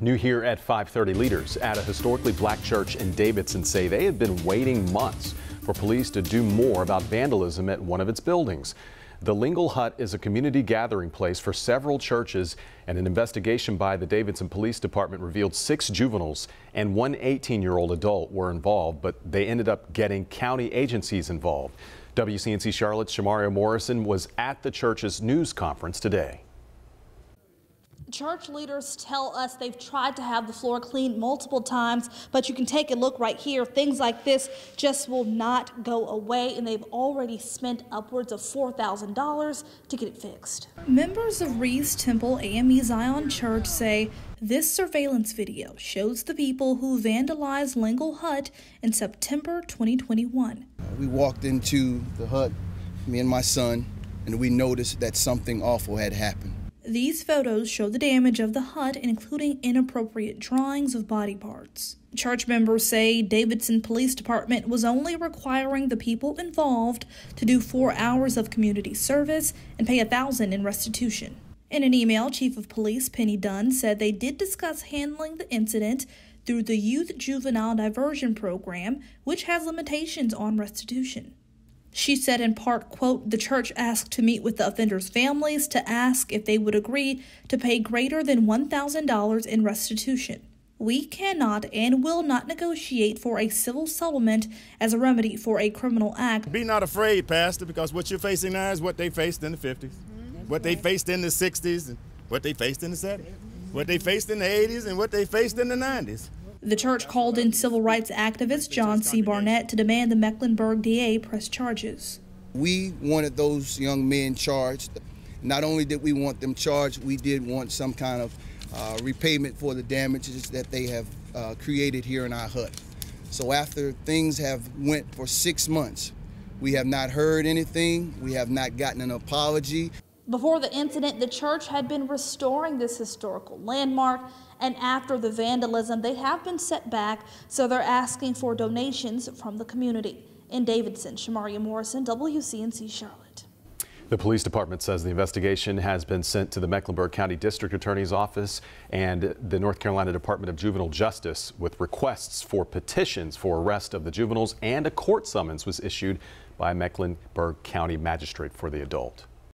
New here at 5:30, leaders at a historically black church in Davidson say they had been waiting months for police to do more about vandalism at one of its buildings. The Lingle Hut is a community gathering place for several churches, and an investigation by the Davidson Police Department revealed 6 juveniles and one 18-year-old adult were involved, but they ended up getting county agencies involved. WCNC Charlotte's Shamaria Morrison was at the church's news conference today. Church leaders tell us they've tried to have the floor cleaned multiple times, but you can take a look right here. Things like this just will not go away, and they've already spent upwards of $4,000 to get it fixed. Members of Reeves Temple AME Zion Church say this surveillance video shows the people who vandalized Lingle Hut in September 2021. We walked into the hut, me and my son, and we noticed that something awful had happened. These photos show the damage of the hut, including inappropriate drawings of body parts. Church members say Davidson Police Department was only requiring the people involved to do 4 hours of community service and pay $1,000 in restitution. In an email, Chief of Police Penny Dunn said they did discuss handling the incident through the Youth Juvenile Diversion Program, which has limitations on restitution. She said in part, quote, the church asked to meet with the offenders' families to ask if they would agree to pay greater than $1,000 in restitution. We cannot and will not negotiate for a civil settlement as a remedy for a criminal act. Be not afraid, Pastor, because what you're facing now is what they faced in the 50s, what they faced in the 60s, and what they faced in the 70s, what they faced in the 80s, and what they faced in the 90s. The church called in civil rights activist John C. Barnett to demand the Mecklenburg DA press charges. We wanted those young men charged. Not only did we want them charged, we did want some kind of repayment for the damages that they have created here in our hut. So after things have went for 6 months, we have not heard anything. We have not gotten an apology. Before the incident, the church had been restoring this historical landmark, and after the vandalism, they have been set back, so they're asking for donations from the community. In Davidson, Shamaria Morrison, WCNC Charlotte. The police department says the investigation has been sent to the Mecklenburg County District Attorney's Office and the North Carolina Department of Juvenile Justice, with requests for petitions for arrest of the juveniles, and a court summons was issued by Mecklenburg County Magistrate for the adult.